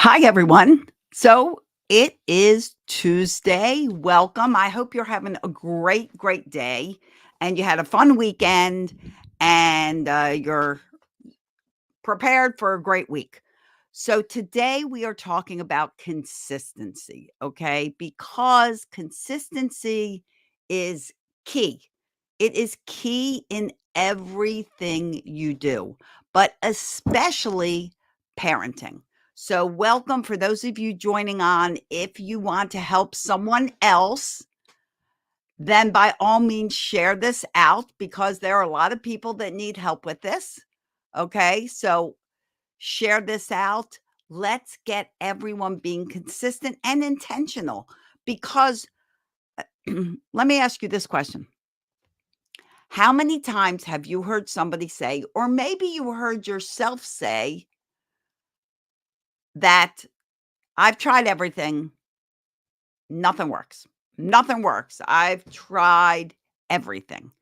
Hi, everyone. So it is Tuesday. Welcome. I hope you're having a great, great day and you had a fun weekend and you're prepared for a great week. So today we are talking about consistency, okay? Because consistency is key. It is key in everything you do, but especially parenting. So, welcome for those of you joining on. If you want to help someone else, then by all means share this out because there are a lot of people that need help with this. Okay. So, share this out. Let's get everyone being consistent and intentional because let me ask you this question. How many times have you heard somebody say, or maybe you heard yourself say, that I've tried everything, nothing works. Nothing works. I've tried everything.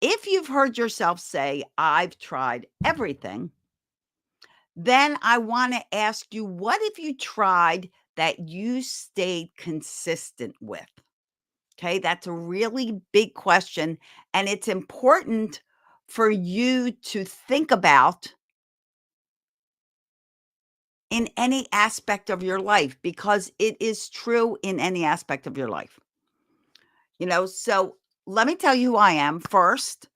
If you've heard yourself say, I've tried everything, then I want to ask you, what have you tried that you stayed consistent with? Okay, that's a really big question. And it's important for you to think about in any aspect of your life because it is true in any aspect of your life. So let me tell you who I am first,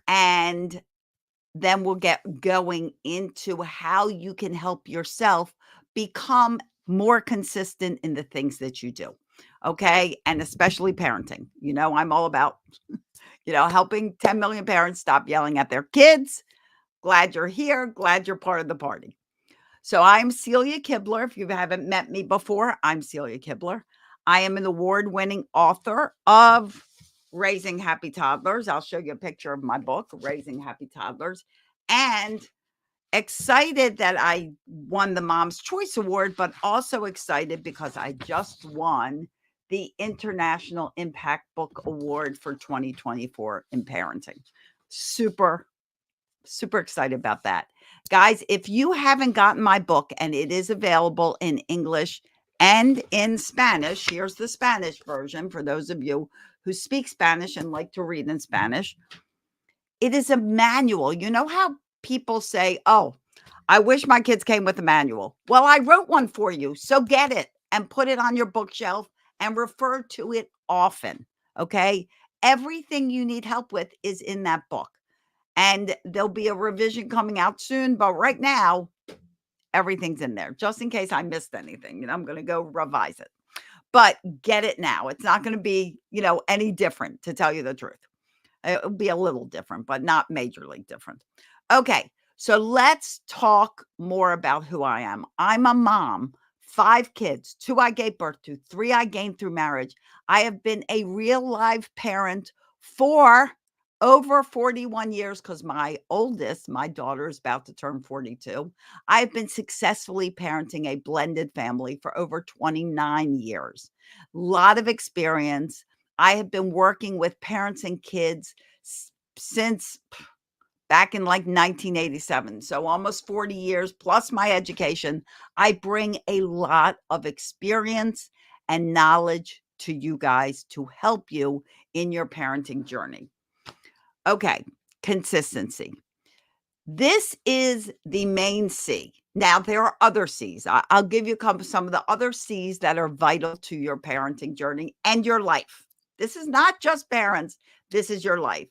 and then we'll get going into how you can help yourself become more consistent in the things that you do. Okay. And especially parenting. I'm all about, helping 10 million parents stop yelling at their kids. Glad you're here. Glad you're part of the party. So I'm Celia Kibler. If you haven't met me before, I'm Celia Kibler. I am an award-winning author of Raising Happy Toddlers. I'll show you a picture of my book, Raising Happy Toddlers, and excited that I won the Mom's Choice Award, but also excited because I just won the International Impact Book Award for 2024 in parenting. Super, super excited about that. Guys, if you haven't gotten my book, and it is available in English and in Spanish, here's the Spanish version for those of you who speak Spanish and like to read in Spanish. It is a manual. You know how people say, oh, I wish my kids came with a manual. Well, I wrote one for you. So get it and put it on your bookshelf and refer to it often. Okay. Everything you need help with is in that book. And there'll be a revision coming out soon. But right now, everything's in there just in case I missed anything. I'm going to go revise it. But get it now. It's not going to be, any different, to tell you the truth. It'll be a little different, but not majorly different. Okay, so let's talk more about who I am. I'm a mom, 5 kids, 2 I gave birth to, 3 I gained through marriage. I have been a real live parent for over 41 years because my oldest, my daughter, is about to turn 42. I've been successfully parenting a blended family for over 29 years. Lot of experience. I have been working with parents and kids since back in like 1987. So almost 40 years plus my education. I bring a lot of experience and knowledge to you guys to help you in your parenting journey. Okay, consistency. This is the main C. Now, there are other C's. I'll give you some of the other C's that are vital to your parenting journey and your life. This is not just parents, this is your life.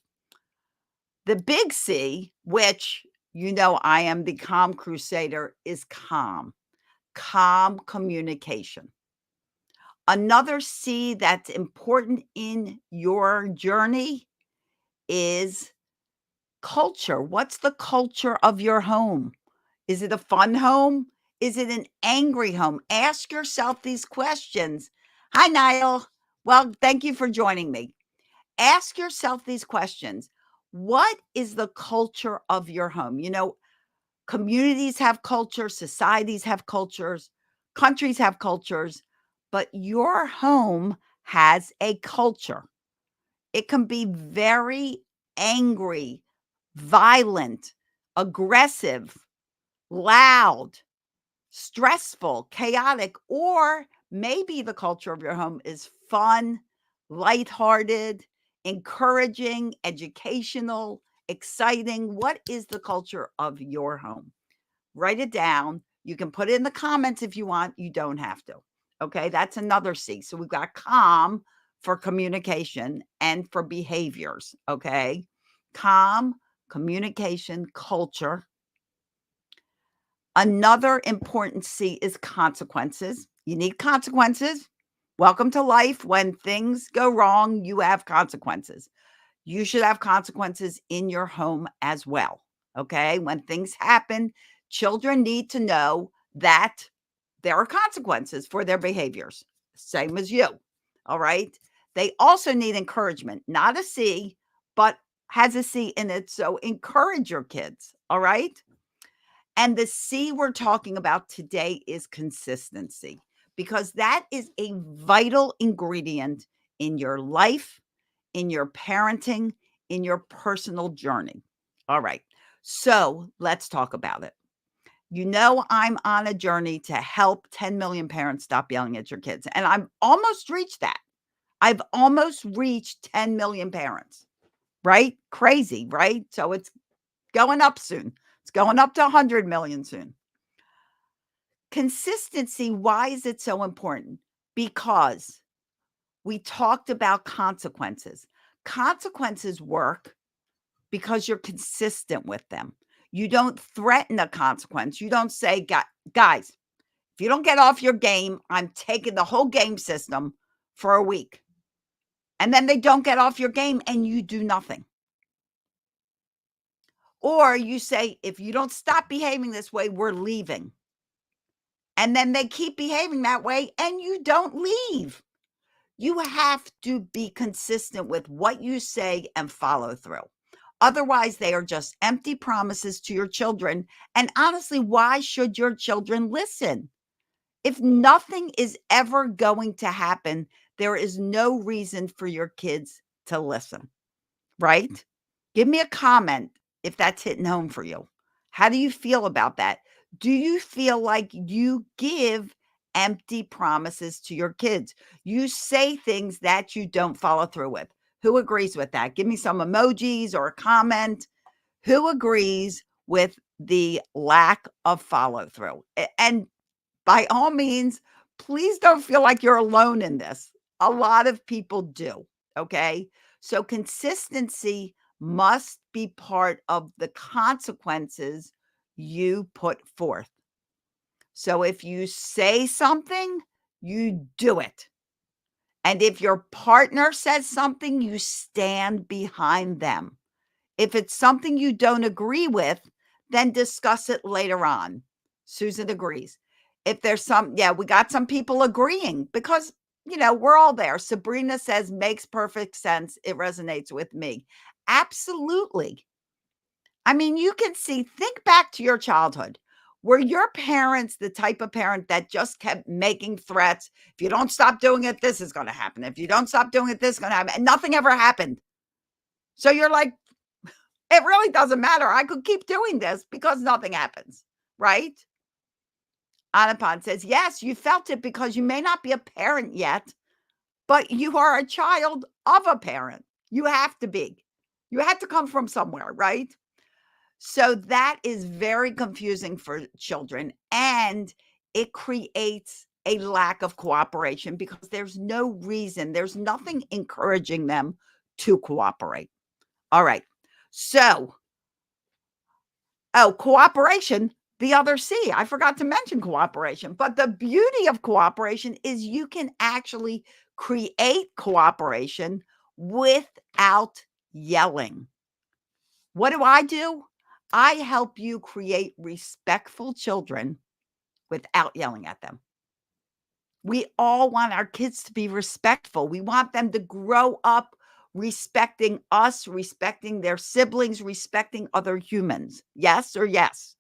The big C, which I am the calm crusader, is calm communication. Another C that's important in your journey is culture. What's the culture of your home? Is it a fun home? Is it an angry home? Ask yourself these questions. Hi, Niall. Well, thank you for joining me. Ask yourself these questions. What is the culture of your home? Communities have cultures, societies have cultures, countries have cultures, but your home has a culture. It can be very angry, violent, aggressive, loud, stressful, chaotic, or maybe the culture of your home is fun, lighthearted, encouraging, educational, exciting. What is the culture of your home? Write it down. You can put it in the comments if you want. You don't have to. Okay, that's another C. So we've got calm for communication and for behaviors. Okay, calm, communication, culture. Another important C is consequences. You need consequences. Welcome to life. When things go wrong, you have consequences. You should have consequences in your home as well. Okay. When things happen, children need to know that there are consequences for their behaviors, same as you. All right. They also need encouragement, not a C, but has a C in it. So encourage your kids. All right. And the C we're talking about today is consistency, because that is a vital ingredient in your life, in your parenting, in your personal journey. All right. So let's talk about it. You know, I'm on a journey to help 10 million parents stop yelling at your kids. And I've almost reached that. I've almost reached 10 million parents, right? Crazy, right? So it's going up soon. It's going up to 100 million soon. Consistency, why is it so important? Because we talked about consequences. Consequences work because you're consistent with them. You don't threaten a consequence. You don't say, guys, if you don't get off your game, I'm taking the whole game system for a week. And then they don't get off your game and you do nothing. Or you say, if you don't stop behaving this way, we're leaving. And then they keep behaving that way and you don't leave. You have to be consistent with what you say and follow through. Otherwise, they are just empty promises to your children. And honestly, why should your children listen? If nothing is ever going to happen, there is no reason for your kids to listen, right? Give me a comment if that's hitting home for you. How do you feel about that? Do you feel like you give empty promises to your kids? You say things that you don't follow through with. Who agrees with that? Give me some emojis or a comment. Who agrees with the lack of follow through? And by all means, please don't feel like you're alone in this. A lot of people do. Okay. So consistency must be part of the consequences you put forth. So if you say something, you do it. And if your partner says something, you stand behind them. If it's something you don't agree with, then discuss it later on. Susan agrees. If there's we got some people agreeing because, we're all there. Sabrina says, makes perfect sense. It resonates with me. Absolutely. I mean, you can think back to your childhood. Were your parents the type of parent that just kept making threats? If you don't stop doing it, this is going to happen. If you don't stop doing it, this is going to happen. And nothing ever happened. So you're like, it really doesn't matter. I could keep doing this because nothing happens, right? Anupam says, yes, you felt it because you may not be a parent yet, but you are a child of a parent. You have to be. You have to come from somewhere, right? So that is very confusing for children, and it creates a lack of cooperation because there's no reason, there's nothing encouraging them to cooperate. All right. So, cooperation, the other C. I forgot to mention cooperation, but the beauty of cooperation is you can actually create cooperation without yelling. What do? I help you create respectful children without yelling at them. We all want our kids to be respectful. We want them to grow up respecting us, respecting their siblings, respecting other humans. Yes or yes?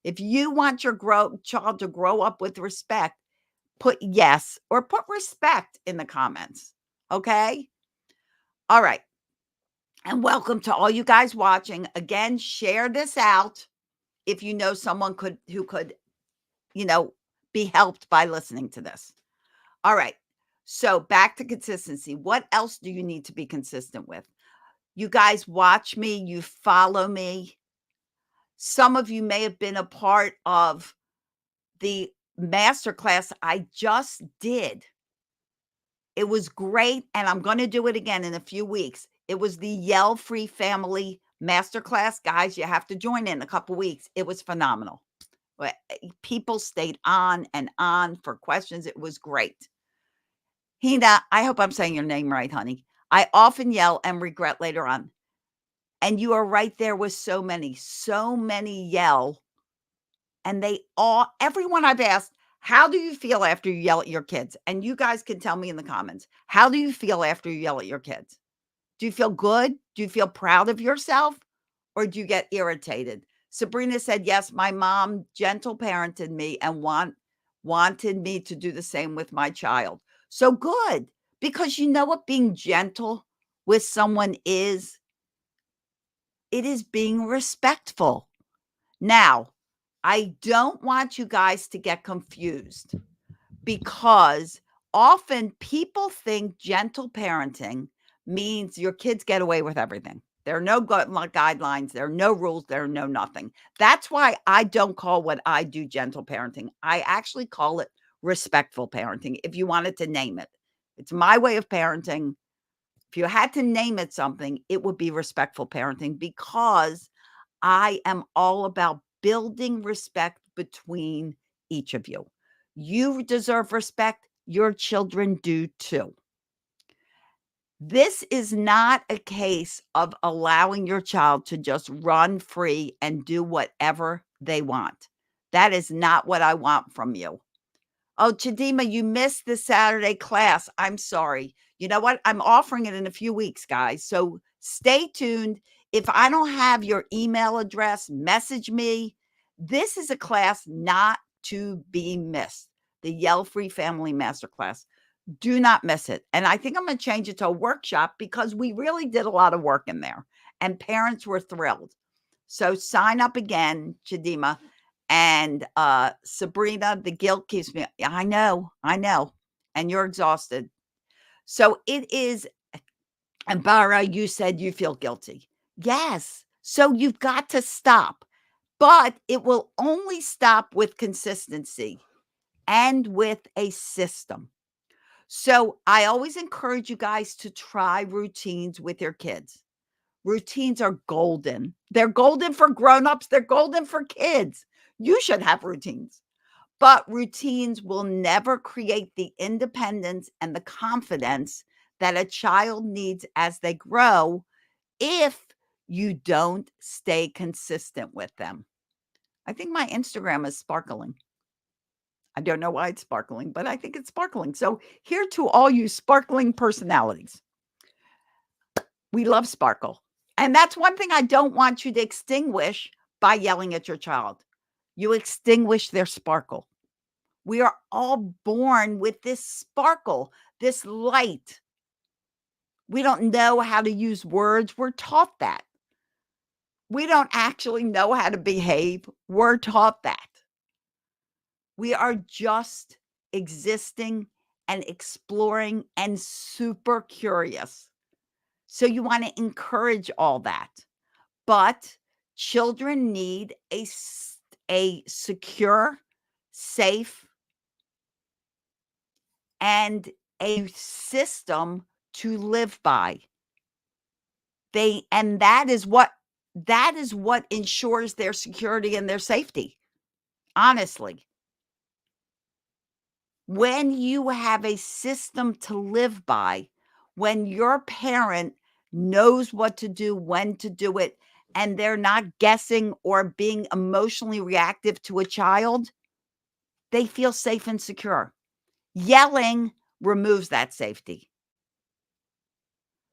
If you want your child to grow up with respect, put yes or put respect in the comments. Okay? All right. And welcome to all you guys watching. Again, share this out if you know someone who could be helped by listening to this. All right. So back to consistency. What else do you need to be consistent with? You guys watch me, you follow me. Some of you may have been a part of the masterclass I just did. It was great, and I'm going to do it again in a few weeks. It was the Yell Free Family Masterclass. Guys, you have to join in a couple weeks. It was phenomenal. People stayed on and on for questions. It was great. Hina, I hope I'm saying your name right, honey. I often yell and regret later on. And you are right there with so many yell. And everyone I've asked, how do you feel after you yell at your kids? And you guys can tell me in the comments, how do you feel after you yell at your kids? Do you feel good? Do you feel proud of yourself? Or do you get irritated? Sabrina said, yes, my mom gentle parented me and wanted me to do the same with my child. So good, because you know what being gentle with someone is? It is being respectful. Now, I don't want you guys to get confused because often people think gentle parenting means your kids get away with everything. There are no guidelines, there are no rules, there are no nothing. That's why I don't call what I do gentle parenting. I actually call it respectful parenting, if you wanted to name it. It's my way of parenting. If you had to name it something, it would be respectful parenting because I am all about building respect between each of you. You deserve respect. Your children do too. This is not a case of allowing your child to just run free and do whatever they want. That is not what I want from you. Oh, Chidima, you missed the Saturday class. I'm sorry. You know what? I'm offering it in a few weeks, guys. So stay tuned. If I don't have your email address, message me. This is a class not to be missed. The Yell Free Family Masterclass. Do not miss it. And I think I'm going to change it to a workshop because we really did a lot of work in there and parents were thrilled. So sign up again, Chidima. And Sabrina, the guilt keeps me. I know. And you're exhausted. So it is. And Bara, you said you feel guilty. Yes. So you've got to stop. But it will only stop with consistency and with a system. So I always encourage you guys to try routines with your kids. Routines are golden. They're golden for grown-ups. They're golden for kids. You should have routines. But routines will never create the independence and the confidence that a child needs as they grow if you don't stay consistent with them. I think my Instagram is sparkling. I don't know why it's sparkling, but I think it's sparkling. So here to all you sparkling personalities. We love sparkle. And that's one thing I don't want you to extinguish by yelling at your child. You extinguish their sparkle. We are all born with this sparkle, this light. We don't know how to use words. We're taught that. We don't actually know how to behave. We're taught that. We are just existing and exploring and super curious. So you want to encourage all that. But children need a secure, safe, and a system to live by. That is what ensures their security and their safety. Honestly. When you have a system to live by, when your parent knows what to do, when to do it, and they're not guessing or being emotionally reactive to a child, they feel safe and secure. Yelling removes that safety.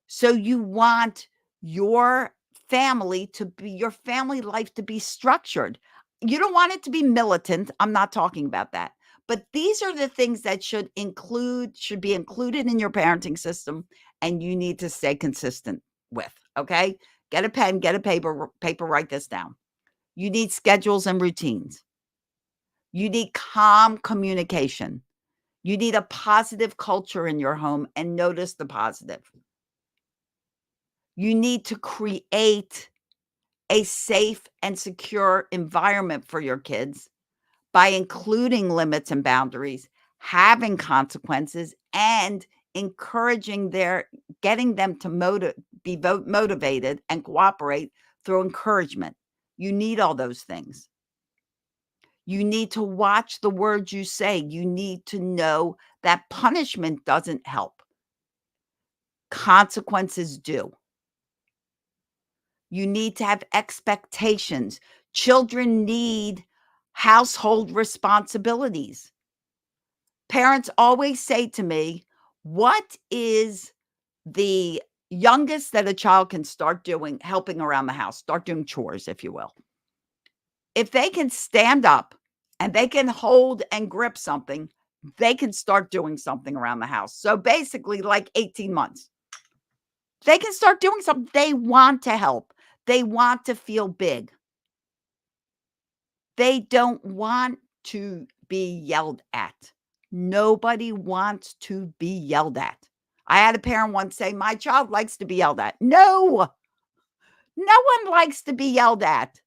So you want your family life to be structured. You don't want it to be militant. I'm not talking about that. But these are the things that should be included in your parenting system, and you need to stay consistent with. Okay? Get a pen, get a paper, write this down. You need schedules and routines. You need calm communication. You need a positive culture in your home, and notice the positive. You need to create a safe and secure environment for your kids by including limits and boundaries, having consequences, and encouraging getting them to be motivated and cooperate through encouragement. You need all those things. You need to watch the words you say. You need to know that punishment doesn't help. Consequences do. You need to have expectations. Children need household responsibilities. Parents always say to me, "What is the youngest that a child can start doing, helping around the house, start doing chores, if you will?" If they can stand up and they can hold and grip something, they can start doing something around the house. So basically, like 18 months, they can start doing something. They want to help, they want to feel big. They don't want to be yelled at. Nobody wants to be yelled at. I had a parent once say, "My child likes to be yelled at." No, no one likes to be yelled at.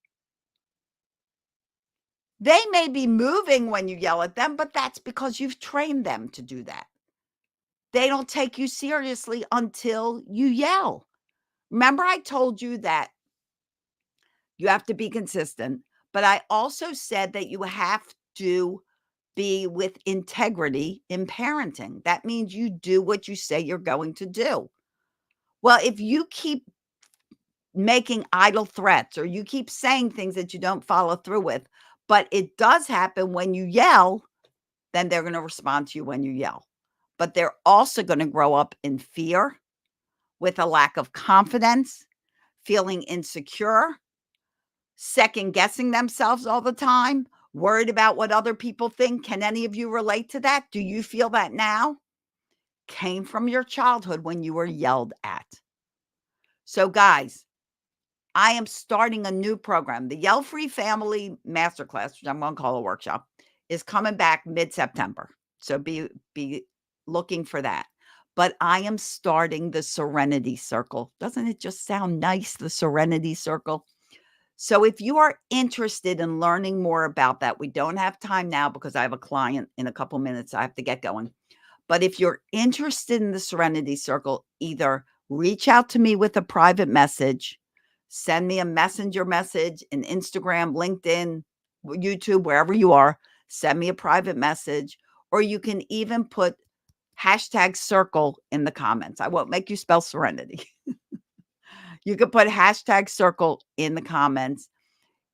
They may be moving when you yell at them, but that's because you've trained them to do that. They don't take you seriously until you yell. Remember, I told you that you have to be consistent, but I also said that you have to be with integrity in parenting. That means you do what you say you're going to do. Well, if you keep making idle threats or you keep saying things that you don't follow through with, but it does happen when you yell, then they're going to respond to you when you yell. But they're also going to grow up in fear, with a lack of confidence, feeling insecure, second guessing themselves all the time, worried about what other people think. Can any of you relate to that? Do you feel that now? Came from your childhood when you were yelled at. So, guys, I am starting a new program. The Yell Free Family Masterclass, which I'm going to call a workshop, is coming back mid-September. So be looking for that. But I am starting the Serenity Circle. Doesn't it just sound nice, the Serenity Circle? So if you are interested in learning more about that, we don't have time now because I have a client in a couple minutes. I have to get going. But if you're interested in the Serenity Circle, either reach out to me with a private message, send me a messenger message in Instagram, LinkedIn, YouTube, wherever you are, send me a private message, or you can even put hashtag circle in the comments. I won't make you spell serenity. You can put hashtag circle in the comments.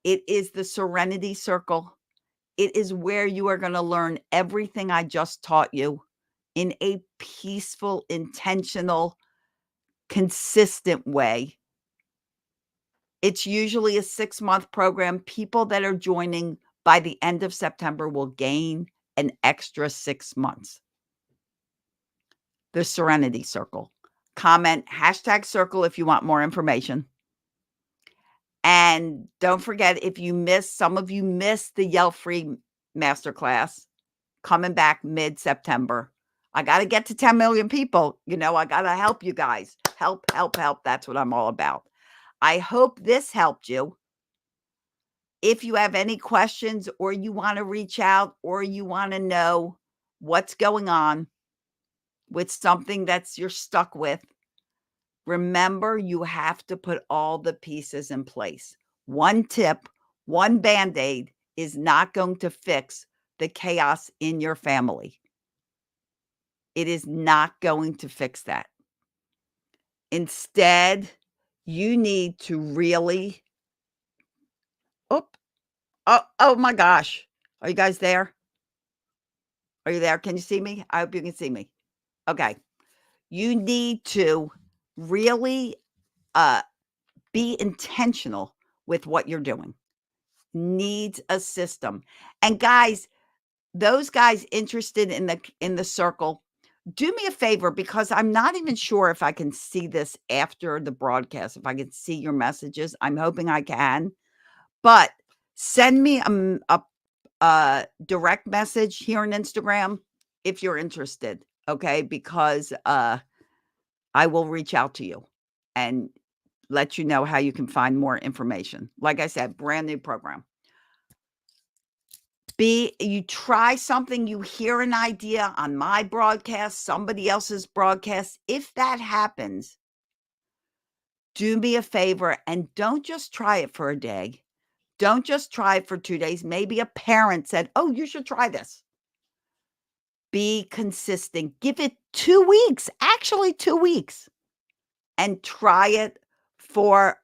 It is the Serenity Circle. It is where you are going to learn everything I just taught you in a peaceful, intentional, consistent way. It's usually a 6-month program. People that are joining by the end of September will gain an extra 6 months. The Serenity Circle. Comment hashtag circle if you want more information. And don't forget, if you missed, some of you missed the Yell Free Masterclass coming back mid-September. I got to get to 10 million people. You know, I got to help you guys. Help, help, help. That's what I'm all about. I hope this helped you. If you have any questions or you want to reach out or you want to know what's going on with something that's you're stuck with, remember you have to put all the pieces in place. One tip, one Band-Aid is not going to fix the chaos in your family. It is not going to fix that. Instead, you need to really oh my gosh. Are you guys there? Are you there? Can you see me? I hope you can see me. Okay. You need to really be intentional with what you're doing. Needs a system. And guys, those guys interested in the circle, do me a favor because I'm not even sure if I can see this after the broadcast, if I can see your messages. I'm hoping I can. But send me direct message here on Instagram if you're interested, okay? Because I will reach out to you and let you know how you can find more information. Like I said, brand new program. You try something, you hear an idea on my broadcast, somebody else's broadcast. If that happens, do me a favor and don't just try it for a day. Don't just try it for 2 days. Maybe a parent said, "Oh, you should try this." Be consistent. Give it 2 weeks, actually 2 weeks, and try it for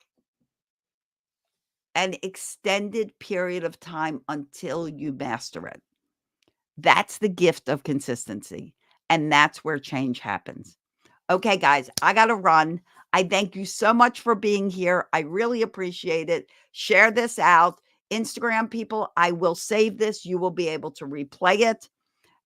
an extended period of time until you master it. That's the gift of consistency, and that's where change happens. Okay, guys, I gotta run. I thank you so much for being here. I really appreciate it. Share this out. Instagram people, I will save this. You will be able to replay it.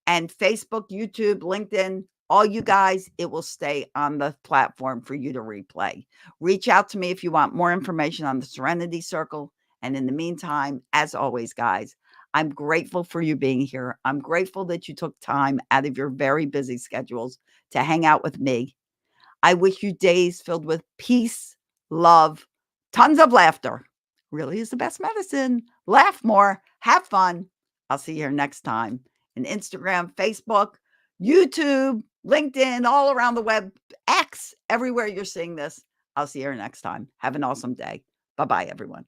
And Facebook, YouTube, LinkedIn, all you guys, it will stay on the platform for you to replay. Reach out to me if you want more information on the Serenity Circle. And in the meantime, as always, guys, I'm grateful for you being here. I'm grateful that you took time out of your very busy schedules to hang out with me. I wish you days filled with peace, love, tons of laughter. Really is the best medicine. Laugh more, have fun. I'll see you here next time in Instagram, Facebook, YouTube, LinkedIn, all around the web, X, everywhere you're seeing this. I'll see you here next time. Have an awesome day. Bye-bye, everyone.